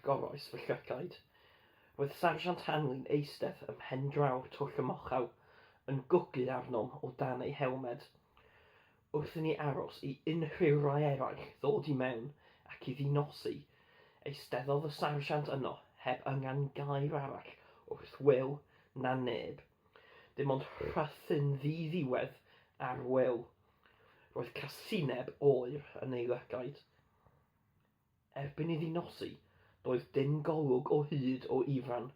goroes fy llygaid. Roedd Sarjant Hanley'n eistedd ym mhen draw twll y mochaw, yn gwgu arnom o dan ei helmed. Wrth i ni aros i unrhyw rai eraill ddod i mewn ac i ddinosi, eisteddodd y sarjant yno heb yngan gair arall wrth Will na neb. Dim ond rhythyn ddiddiwedd ar Will. Roedd casineb oer yn ei lygaid. Erbyn i ddinosi, doedd dim golwg o hyd o ifan,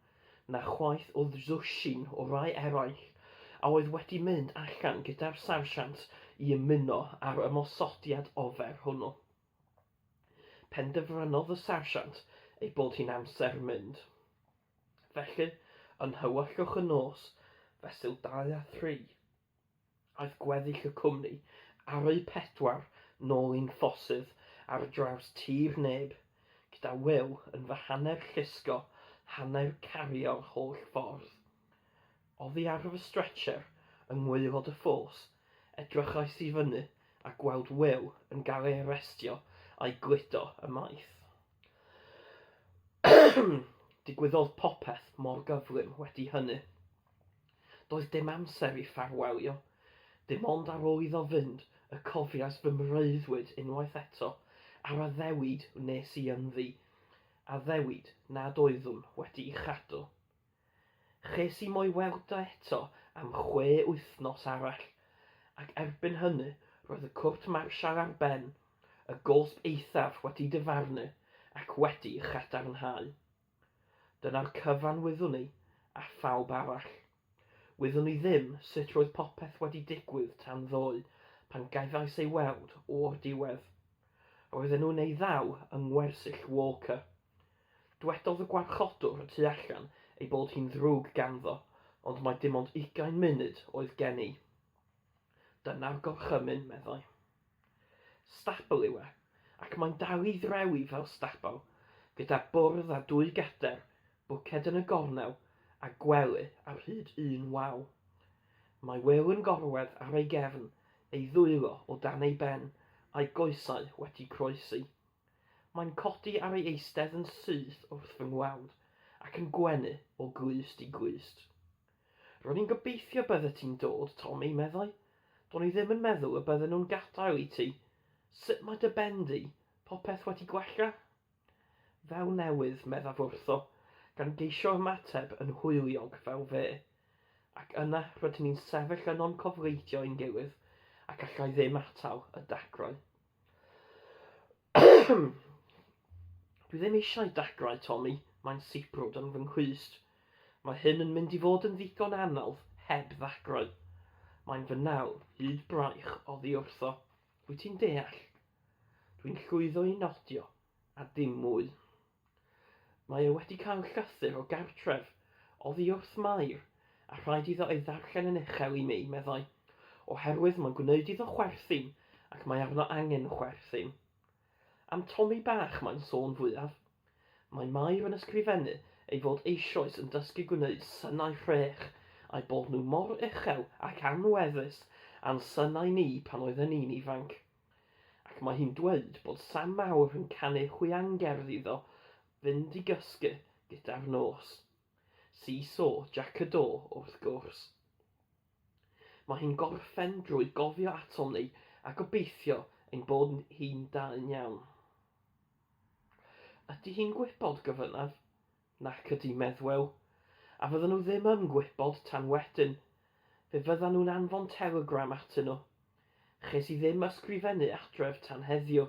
na chwaith o ddwsin o rai eraill, a oedd wedi mynd allan gyda'r sarjant i ymuno ar ymosodiad ofer hwnnw. Penderfynodd y sarjant ei bod hi'n amser mynd. Felly, yn hywyllwch y nos, fesul 2 a 3, aeth gweddill y cwmni ar ei 4 nôl i'n ffosydd ar draws tir neb, gyda Will yn fy hanner llusgo, hanner cario'r holl ffordd. Oddi ar fy stretcher yng ngwaelod y ffos, edrychais i fyny a gweld Will yn cael ei arestio a'i gludo y maith. Digwyddodd popeth mor gyflym wedi hynny. Doedd dim amser i ffarwelio, dim ond ar ôl iddo fynd y cofias fy mreuddwyd unwaith eto ar y ddewid wnes i ynddi, a ddewid nad oeddwn wedi ei chadw. Ches i mo'i weld eto am 6 wythnos arall, ac erbyn hynny roedd y cwrt marsial ar ben, y gosb eithaf wedi dyfarnu ac wedi chadarnhau. Dyna'r cyfan wyddwn ni a phawb arall. Wyddwn ni ddim sut roedd popeth wedi digwydd tan ddoe pan gaethais ei weld o'r diwedd. Roedden nhw'n ei ddaw yng Ngwersyll Walker. Dwedodd y gwarchodwr y tu allan ei bod hi'n ddrwg ganddo, ond mae dim ond 20 munud oedd gen i. Dyna'r gorchymyn, meddai. Stabl yw e, ac mae'n dal i ddrewi fel stabl, gyda bwrdd a 2 gader, bwced yn y gornel, a gwely ar hyd 1 waw. Mae Will yn gorwedd ar ei gefn, ei ddwylo o dan ei ben, a'i goesau wedi croesi. Mae'n codi ar ei eistedd yn syth wrth fy ngwawd, ac yn gwenu o glust i glust. Ro'n i'n gobeithio bydde ti'n dod, Tommy, meddai. Do'n i ddim yn meddwl y bydden nhw'n gadael i ti. Sut mae dy ben di? Popeth wedi gwella? Fel newydd, meddaf wrtho, gan geisio ymateb yn hwyliog fel fe, ac yna rydyn ni'n sefyll yno'n cofleidio ein gilydd, ac allai ddim atal y dagrau. Dwi ddim eisiau dagrau, Tommy, mae'n sibrwd yn fy nghwyst. Mae hyn yn mynd i fod yn ddigon anodd heb ddagrau. Mae'n fy naw hyd braich oddi wrtho. Wyt ti'n deall? Dwi'n llwyddo i nodio, a dim mwy. Mae e wedi cael llythyr o gartref, oddi wrth Mair, a rhaid iddo ei ddarllen yn uchel i mi, meddai, oherwydd mae'n gwneud iddo chwerthin, ac mae arno angen chwerthin. Am Tommy bach mae'n sôn fwyaf. Mae Mair yn ysgrifennu ei fod eisoes yn dysgu gwneud synnau ffrech, a'i bod nhw mor uchel ac anweddus a'n synnau ni pan oedden ni'n ifanc. Ac mae hi'n dweud bod Sam Mawr yn canu chwiangerdd iddo fynd i gysgu gyda'r nos. So Jack y Do wrth gwrs. Mae hi'n gorffen drwy gofio atom ni a gobeithio ein bod hi'n da'n iawn. Ydy hi'n gwybod, gyfynaf? Nac ydy, meddwl. A fydden nhw ddim yn gwybod tan wedyn. Fe fydden nhw'n anfon telegram atyn nhw. Ches i ddim ysgrifennu adref tan heddiw.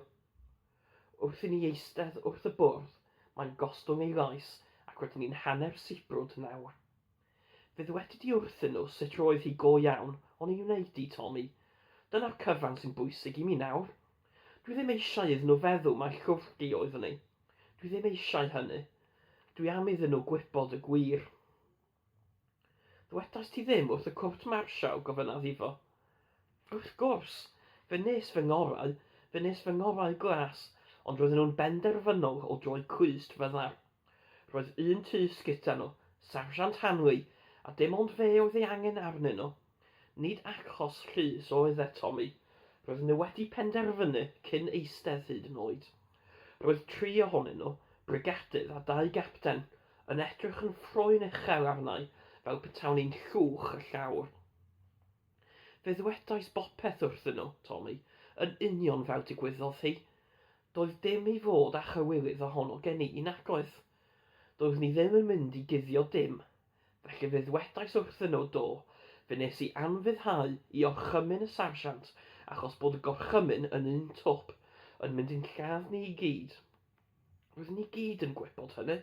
Wrth i ni eistedd wrth y bwrdd, mae'n gostwng ei lais ac rydyn ni'n hanner sibrwd nawr. Fe ddwedi di wrthyn nhw sut roedd hi go iawn, ond i wneud i, Tommy. Dyna'r cyfan sy'n bwysig i mi nawr. Dwi ddim eisiau iddyn nhw feddwl mae llwrgi oeddwn ni. Dwi ddim eisiau hynny. Dwi am iddyn nhw gwybod y gwir. Ddwedais ti ddim wrth y cwrt marsial, gofynodd iddo. Wrth gwrs, fe nes fy ngorau glas, ond roedden nhw'n benderfynol o droi clust fydda. Roedd un tys gyda nhw, Sarjant Hanley, a dim ond fe oedd ei angen arnyn nhw. Nid achos llys oedd e, Tommy. Roedden nhw wedi penderfynu cyn eistedd hyd yn oed. Roedd 3 ohonyn nhw, brigadydd a 2 gapten yn edrych yn ffroen uchel arnau fel petawn ni'n llwch y llawr. Fe ddwedais bopeth wrthyn nhw, Tommy, yn union fel digwyddodd hi. Doedd dim i fod â chywilydd ohono gen I nac oedd. Doedd ni ddim yn mynd I guddio dim, felly fe ddwedais wrthyn nhw do, fe nes I anfuddhau I orchymyn y sarsiant achos bod y gorchymyn yn un twp yn mynd i'n lladd ni I gyd. Roeddwn ni gyd yn gwybod hynny,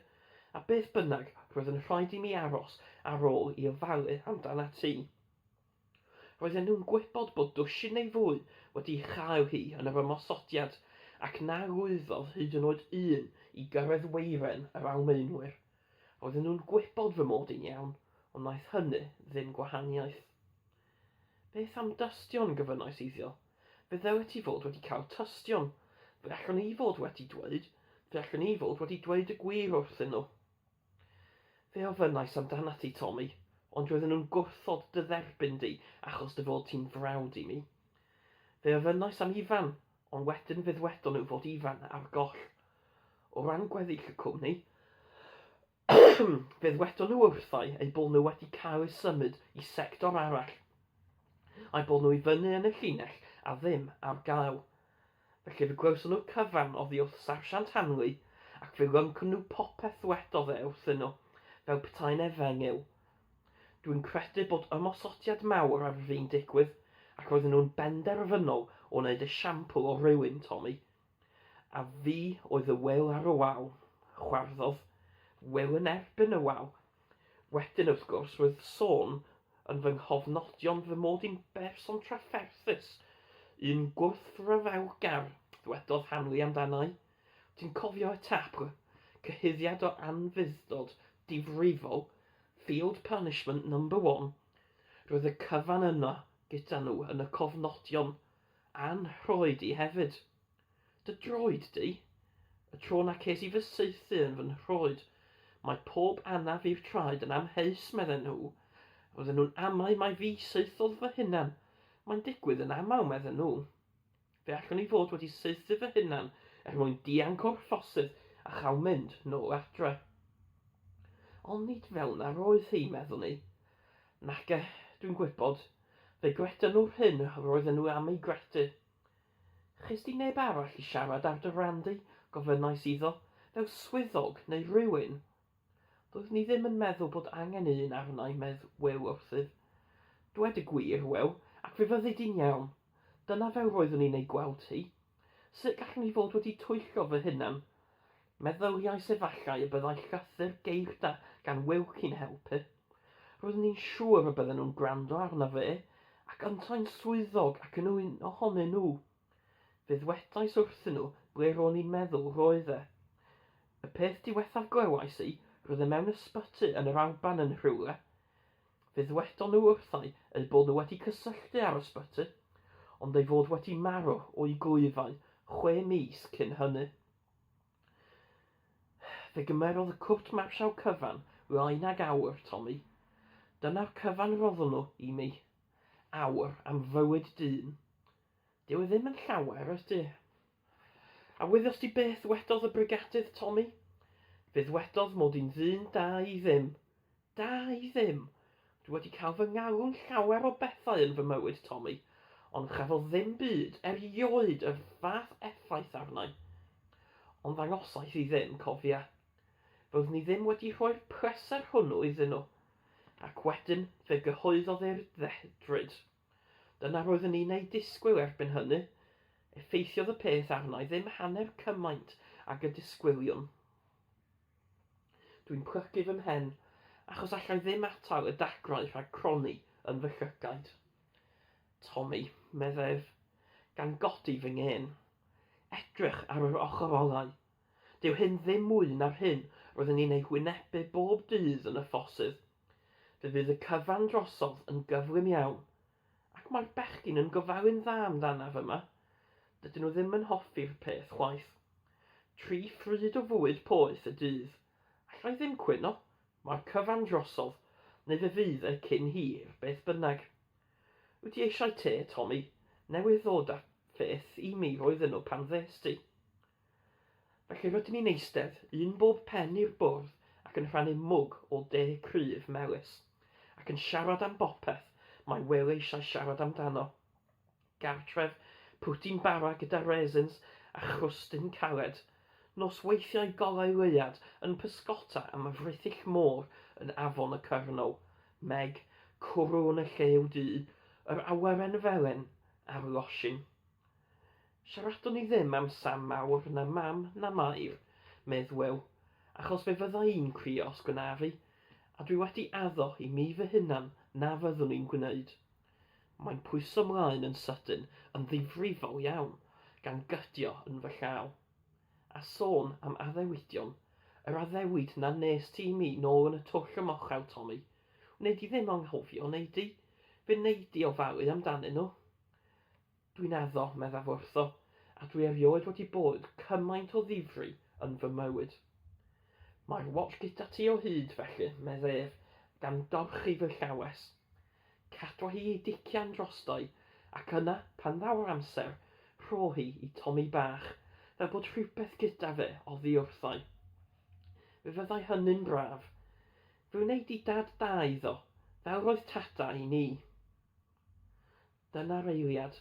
a beth bynnag roedd yn rhaid I mi aros ar ôl I ofalu amdana ti. Roedden nhw'n gwybod bod dwsin neu fwy wedi chael hi yn yr ymosodiad, ac na lwyddodd hyd yn oed un I gyrraedd weiren yr Almaenwyr. Roedden nhw'n gwybod fy mod i'n iawn, ond wnaeth hynny ddim gwahaniaeth. Beth am dystion gyfynnais iddio? Fe ddylai ti fod wedi cael tystion. Fe allwn I fod wedi dweud, fe allwn I fod wedi dweud y gwir wrthyn nhw. Fe ofynnais amdana ti, Tommy, ond roedden nhw'n gwrthod dy dderbyn di achos dy fod ti'n frawd I mi. Fe ofynnais am ifan, ond wedyn fe ddwedon nhw fod ifan ar goll. O ran gweddill y cwmni, fe ddwedon nhw wrthai eu bod nhw wedi cael eu symud I sector arall, a'i bod nhw I fyny yn y llinell a ddim ar gael. Felly fe glywson nhw cyfan oddi wrth sarsiant Hanley, ac fe lyncwn nhw popeth ddwedodd wrthyn nhw, fel petai'n efengyl. Dwi'n credu bod ymosodiad mawr ar fi'n digwydd, ac roedden nhw'n benderfynol o wneud y siampl o rywun, Tommy. A fi oedd y wyl ar y waw, chwarddodd, wyl yn erbyn y waw. Wedyn wrth gwrs roedd sôn yn fy nghofnodion fy mod i'n berson trafferthus, un gwrthryfelgar, ddwedodd Hanley amdanai. Ti'n cofio y tapr, cyhyddiad o anfuddod difrifol, Field Punishment No. 1, roedd y cyfan yna gyda nhw yn y cofnodion, a'n rhoed I hefyd. Dy droed di, y tro na ces I fy saethu yn fy nhroed, mae pob anaf i'r traed yn amheus medden nhw. Roedden nhw'n amau mai fi saethodd fy hunan, mae'n digwydd yn aml medden nhw. Fe allwn I fod wedi saethu fy hunan mwyn dianc o'r ffossydd a chael mynd nôl adre. Ond nid fel na roedd hi, meddwl ni. Nac dwi'n gwybod, fe gwedon nhw'r hyn roedden nhw am ei gredu. Chys di neb arall I siarad ar dy randi, gofynnais iddo, fel swyddog neu rywun. Doedd ni ddim yn meddwl bod angen un arnau Will wrthydd. Dwed y gwir, Will, ac fe fyddi di'n iawn. Dyna fel roeddwn i'n ei gweld hi. Sut gallwn ni fod wedi twyllo fy hunan? Meddyliais efallai y byddai llythyr geirda gan Will chi'n helpu. Roeddwn ni'n siŵr y bydden nhw'n gwrando arno fe, ac ynta'n swyddog ac yn un ohonyn nhw. Fe ddwedais wrthyn nhw ble ro'n i'n meddwl roedd e. Y peth diwethaf glywais I, roedd e mewn ysbyty yn yr Alban yn rhywle. Fe ddwedon nhw wrthai eu bod nhw wedi cysylltu ar ysbyty, ond ei fod wedi marw o'i glwyfau 6 mis cyn hynny. Fe gymerodd y cwrt marsiaw cyfan rai nag awr, Tommy. Dyna'r cyfan roddon nhw I mi. Awr am fywyd dyn. Dyw e ddim yn llawer, ysdi? A wyddos di beth wedodd y brigadydd, Tommy? Fe ddwedodd mod i'n ddyn da I ddim. Da I ddim. Dwi wedi cael fy ngalw'n llawer o bethau yn fy mywyd, Tommy, ond chafodd ddim byd erioed y fath effaith arnau. Ond ddangosaeth I ddim, cofia. Roedd ni ddim wedi rhoi'r pleser hwnnw iddyn nhw, ac wedyn fe gyhoeddodd e'r ddedryd. Dyna roeddwn ni'n ei disgwyl erbyn hynny. Effeithiodd y peth arnau ddim hanner cymaint ag y disgwylion. Dwi'n plygu fy mhen, achos allai ddim atal y dagrau rhag croni yn fy llygaid. Tommy, meddef, gan godi fy nghen. Edrych ar yr ochr olau. Dyw hyn ddim mwy na'r hyn roedden ni'n ei hwynebu bob dydd yn y ffossydd. Fe fydd y cyfan drosodd yn gyflym iawn, ac mae'r bechgyn yn gofalu'n dda amdanaf yma. Dydyn nhw ddim yn hoffi'r peth chwaith. 3 ffryd o fwyd poeth y dydd. Allai ddim cwyno, mae'r cyfan drosodd, neu fe fydd y cyn hir, beth bynnag. Wyt ti eisiau te, Tommy? Newydd ddod â pheth I mi roedden nhw pan ddest ti. Felly rydyn ni'n eistedd, un bob pen i'r bwrdd, ac yn rhannu mwg o 10 cryf melys, ac yn siarad am bopeth mae Will eisiau siarad amdano. Gartref, pwtyn bara gyda resins a chrwstyn caled, nos weithiau golau leiad yn pysgota am y frithill môr yn afon y Cyrnol, meg, cwrwn y llew du, yr awyren felen a'r losin. Siaradwn ni ddim am Sam mawr na mam na mair, medd Will, achos fe fydda i'n crio os gwynafu, a dwi wedi addo i mi fy hunan na fyddwn ni'n gwneud. Mae'n pwyso mlaen yn sydyn yn ddifrifol iawn, gan gydio yn fy llaw. A sôn am addewidion, yr addewid na nes ti mi nôl yn y twll y mochel, Tommy. Wneud i ddim anghofio, wneud i. Fe wneud i ofalu amdanyn nhw. Dwi'n addo, meddaf wrtho, a dwi erioed wedi bod cymaint o ddifri yn fy mywyd. Mae'r watch gyda ti o hyd felly, meddef, gan dorchu fy llawes. Cadwa hi ei dician drostoi, ac yna, pan ddaw'r amser, rho hi i Tommy bach, fel bod rhywbeth gyda fe oddi wrthau. Fe fyddai hynny'n braf. Fe wneud i dad da iddo, fel roedd tata i ni. Dyna'r eiliad.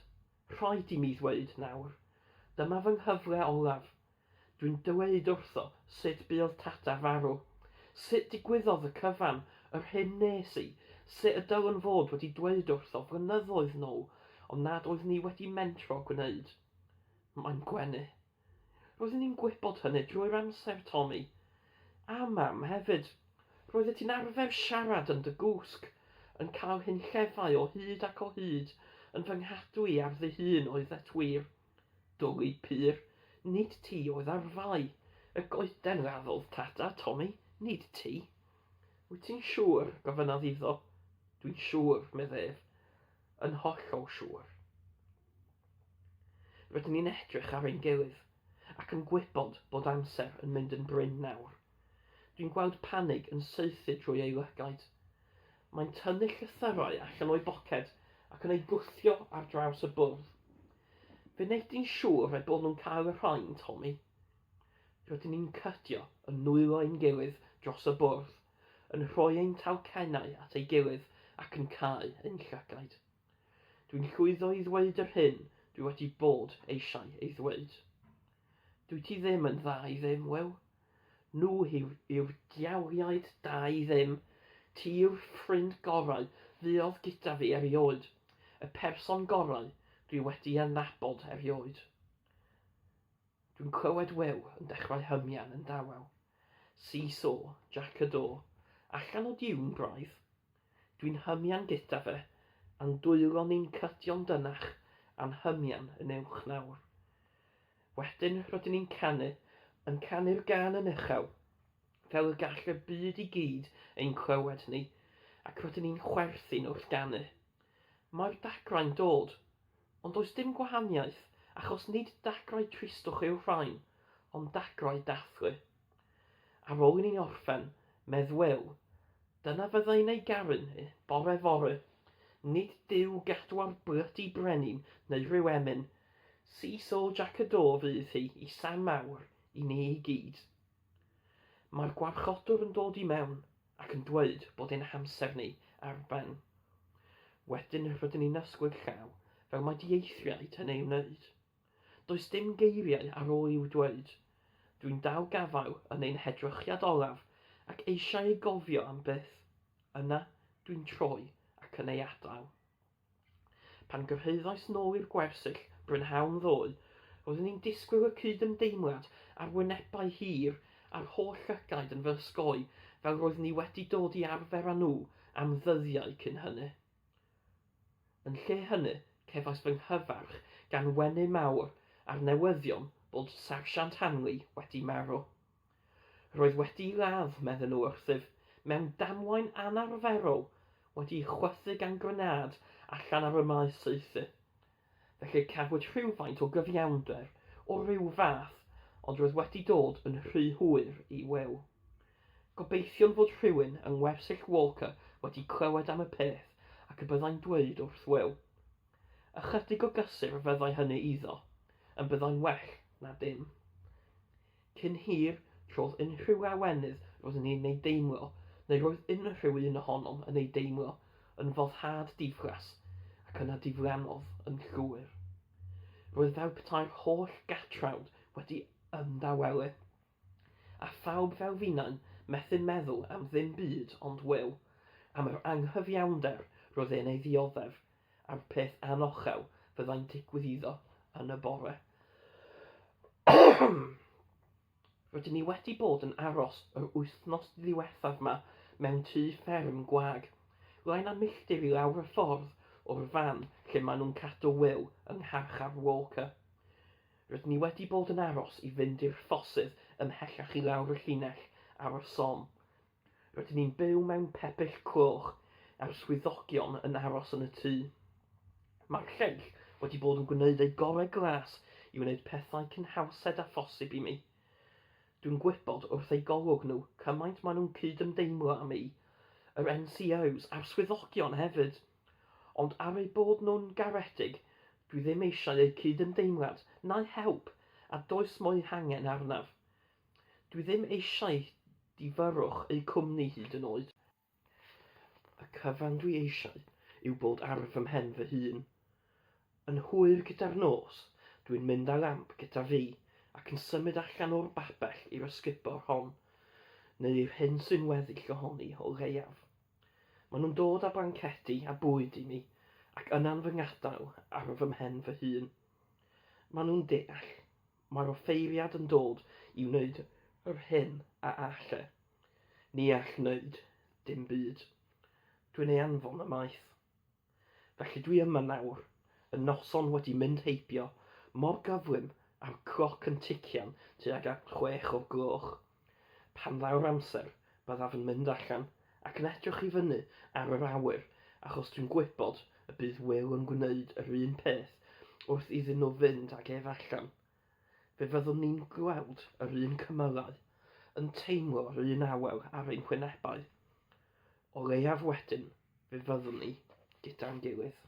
Rhaid i mi ddweud nawr. Dyma fy nghyfle olaf. Dwi'n dweud wrtho sut bydd tata farw. Sut digwyddodd y cyfan, yr hyn nes i, sut y dylwn fod wedi dweud wrtho flynyddoedd nôl, ond nad oedd ni wedi mentro gwneud. Mae'n gwenu. Roeddwn ni'n gwybod hynny drwy'r amser, Tommy. A mam hefyd. Roeddet ti'n arfer siarad yn dy gwsg, yn cael hunllefau o hyd ac o hyd, yn fy nghadwy ar dy hun oedd et wir. Dwlu pyr, nid ti oedd ar fai. Y goeden raddodd tata, Tommy, nid ti. Wyt ti'n siŵr, gofynodd iddo. Dwi'n siŵr, meddef, yn hollol siŵr. Rydyn ni'n edrych ar ein gilydd, ac yn gwybod bod amser yn mynd yn bryn nawr. Dwi'n gweld panig yn saethu drwy ei lygaid. Mae'n tynnu llythyrau allan o'i boced ac yn ei gwthio ar draws y bwrdd. Fe wneud i'n siŵr bod nhw'n cael y rhain, Tommy. Rydyn ni'n cydio yn nwylo ein gilydd dros y bwrdd, yn rhoi ein tawcennau at ei gilydd ac yn cael ein llygaid. Dwi'n llwyddo i ddweud yr hyn dwi wedi bod eisiau ei ddweud. Dwi ti ddim yn dda i ddim, Will. Nhw yw'r diawliaid da i ddim. Ti yw'r ffrind gorau dduodd gyda fi erioed. Y person gorau dwi wedi anabod erioed. Dwi'n clywed Will yn dechrau hymian yn dawel. Seesaw, Jack y do, allan o diwn braidd. Dwi'n hymian gyda fe, a'n dwylo ni'n cydio'n dynach, a'n hymian yn uwch nawr. Wedyn rydyn ni'n canu, yn canu'r gan yn uchel, fel y gall y byd i gyd ein clywed ni, ac rydyn ni'n chwerthu'n wrth ganu. Mae'r dacrau'n dod, ond does dim gwahaniaeth, achos nid dacrau tristwch yw'r rhain, ond dacrau dathlu. Ar ôl i ni'n orffen, medd Will, dyna fyddai'n ei garyn bore fore, nid diw gadwar blydi brenin neu rhyw emyn. Seesaw Jack y do fydd hi i Sam mawr i ni i gyd. Mae'r gwarchodwr yn dod i mewn ac yn dweud bod ein hamser ni ar ben. Wedyn rydyn ni'n ysgwydd llaw fel mae dieithriaid yn ei wneud. Does dim geiriau ar ôl i'w dweud. Dwi'n dal gafael yn ein hedrychiad olaf ac eisiau ei gofio am byth. Yna dwi'n troi ac yn ei adael. Pan gyrhaeddais nôl i'r gwersyll brynhawn ddoe, roeddwn ni'n disgwyl y cydymdeimlad ar wynebau hir a'r holl llygaid yn fy ysgoi fel roeddwn ni wedi dod i arfer â nhw am ddyddiau cyn hynny. Yn lle hynny, cefais fy nghyfarch gan wenu mawr a'r newyddion bod Sarsiant Hanley wedi marw. Roedd wedi i ladd, medden nhw wrthyf, mewn damwain anarferol wedi chwythu gan grenad allan ar y maes saethu. Felly cafwyd rhywfaint o gyfiawnder o ryw fath, ond roedd wedi dod yn rhy hwyr i Will. Gobeithio'n fod rhywun yng Ngwersyll Walker wedi clywed am y peth ac y byddai'n dweud wrth Will. Ychydig o gysur fyddai hynny iddo, yn byddai'n well na dim. Cyn hir, trodd unrhyw awenydd roeddwn i'n ei deimlo, neu roedd unrhyw un ohonom yn ei deimlo, yn foddhad diflas, ac yna diflannodd yn llwyr. Roedd fel petai'r holl gatrawd wedi ymdawelu, a phawb fel finna'n methu meddwl am ddim byd ond Wil, am yr anghyfiawnder roedd e'n ei ddioddef, a'r peth anochel fyddai'n digwydd iddo yn y bore. Rydyn ni wedi bod yn aros yr wythnos ddiwethaf yma mewn tŷ fferm gwag. Rhaid na milltir i lawr y ffordd o'r fan lle maen nhw'n cadw Wil yng ngharchar Walker. Rydyn ni wedi bod yn aros i fynd i'r ffossydd ymhellach i lawr y llinell ar y som. Rydyn ni'n byw mewn pebyll cloch a'r swyddogion yn aros yn y tŷ. Mae'r lleill wedi bod yn gwneud ei gorau glas i wneud pethau cynhawsed a phosib i mi. Dwi'n gwybod wrth ei golwg nhw cymaint maen nhw'n cyd-ymdeimlo am mi, yr NCOs a'r swyddogion hefyd, ond ar ei bod nhw'n garedig, dwi ddim eisiau eu cyd-ymdeimlad na'i help a does mwy hangen arnaf. Dwi ddim eisiau difyrwch eu cwmni hyd yn oed. Y cyfan dwi eisiau yw bod ar fy mhen fy hun. Yn hwyr gyda'r nos, dwi'n mynd â lamp gyda fi ac yn symud allan o'r babell i'r ysgubor hon, neu i'r hyn sy'n weddill ohoni o leiaf. Maen nhw'n dod â blancedi a bwyd i mi, ac yna'n fy ngadaw ar fy mhen fy hun. Maen nhw'n deall, mae'r offeiriad yn dod i wneud yr hyn a alle. Ni all wneud dim byd. Dwi'n ei anfon ymaith. Felly dwi yma nawr, y noson wedi mynd heibio, mor gyflym a'r cloc yn tician tuag at 6 o'r gloch. Pan lawr amser, byddaf yn mynd allan, ac yn edrych i fyny ar yr awyr, achos dwi'n gwybod y bydd Wil yn gwneud yr un peth wrth iddyn nhw fynd ag ef allan. Fe fyddwn ni'n gweld yr un cymylau, yn teimlo'r un awel ar ein chwynebau. O leiaf wedyn, fe fyddwn ni gyda'n gilydd.